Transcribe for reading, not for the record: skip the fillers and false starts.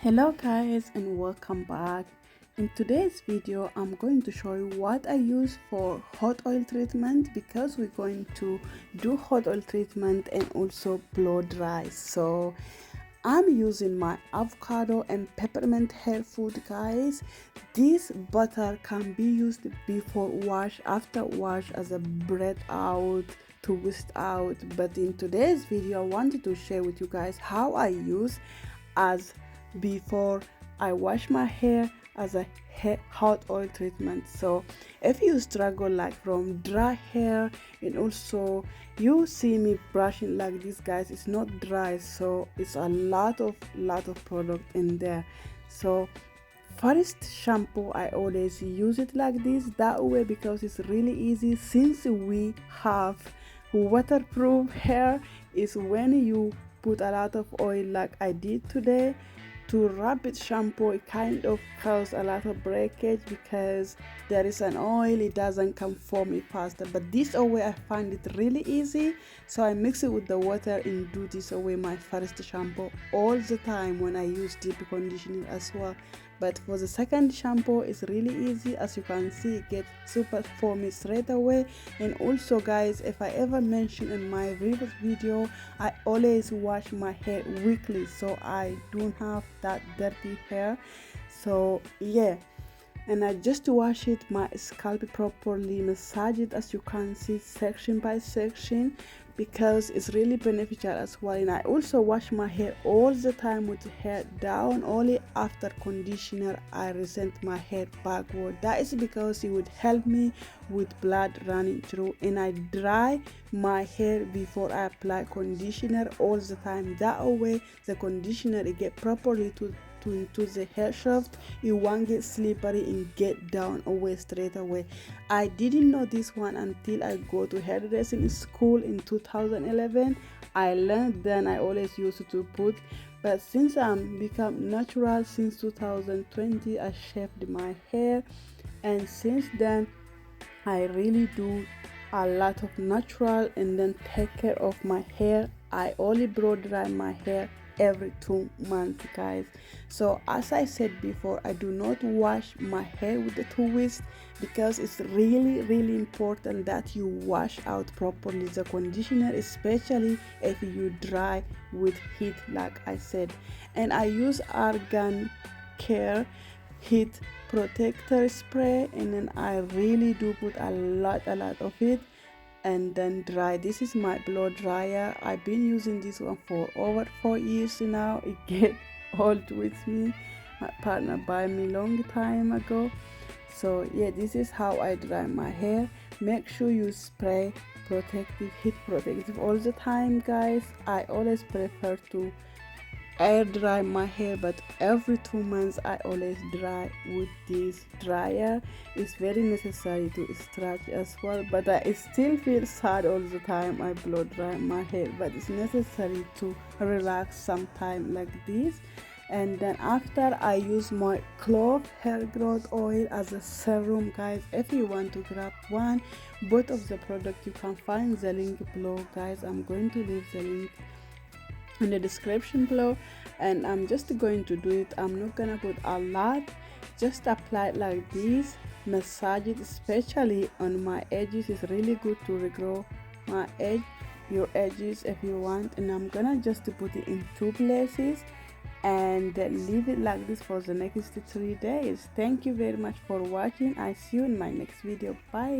Hello guys and welcome back. In today's video I'm going to show you what I use for hot oil treatment, because we're going to do hot oil treatment and also blow dry. So I'm using my avocado and peppermint hair food, guys. This butter can be used before wash, after wash, as a breath out, twist out, but in today's video I wanted to share with you guys how I use as before I wash my hair as a hot oil treatment. So if you struggle like from dry hair, and also you see me brushing like this, guys, it's not dry, so it's a lot of product in there. So first shampoo, I always use it like this, that way, because it's really easy. Since we have waterproof hair, is when you put a lot of oil like I did today to rapid shampoo, it kind of causes a lot of breakage because there is an oil, it doesn't come foamy faster. But this way I find it really easy, so I mix it with the water and do this away my first shampoo all the time when I use deep conditioner as well. But for the second shampoo, it's really easy. As you can see, it gets super foamy straight away. And also, guys, if I ever mention in my previous video, I always wash my hair weekly, so I don't have that dirty hair. So yeah, and I just wash it, my scalp properly, massage it, as you can see, section by section, because it's really beneficial as well. And I also wash my hair all the time with the hair down. Only after conditioner I resent my hair backward. That is because it would help me with blood running through. And I dry my hair before I apply conditioner all the time. That way the conditioner it get properly into the hair shaft, it won't get slippery and get down away straight away. I didn't know this one until I go to hairdressing school in 2011. I learned, then I always used to put, but since I'm become natural since 2020, I shaved my hair, and since then I really do a lot of natural and then take care of my hair. I only blow dry my hair every 2 months, guys. So as I said before, I do not wash my hair with the twist, because it's really important that you wash out properly the conditioner, especially if you dry with heat like I said. And I use Argan Care heat protector spray, and then I really do put a lot of it and then dry. This is my blow dryer. I've been using this one for over 4 years now. It get old with me. My partner buy me long time ago. So yeah, this is how I dry my hair. Make sure you spray protective, heat protective all the time, guys. I always prefer to air dry my hair, but every 2 months I always dry with this dryer. It's very necessary to stretch as well, but I still feel sad all the time I blow dry my hair, but it's necessary to relax sometime like this. And then after, I use my clove hair growth oil as a serum, guys. If you want to grab one, both of the product, you can find the link below, guys. I'm going to leave the link in the description below, and I'm just going to do it. I'm not gonna put a lot, just apply it like this, massage it, especially on my edges. It's really good to regrow your edges if you want. And I'm gonna just put it in 2 places and leave it like this for the next 3 days. Thank you very much for watching. I see you in my next video. Bye.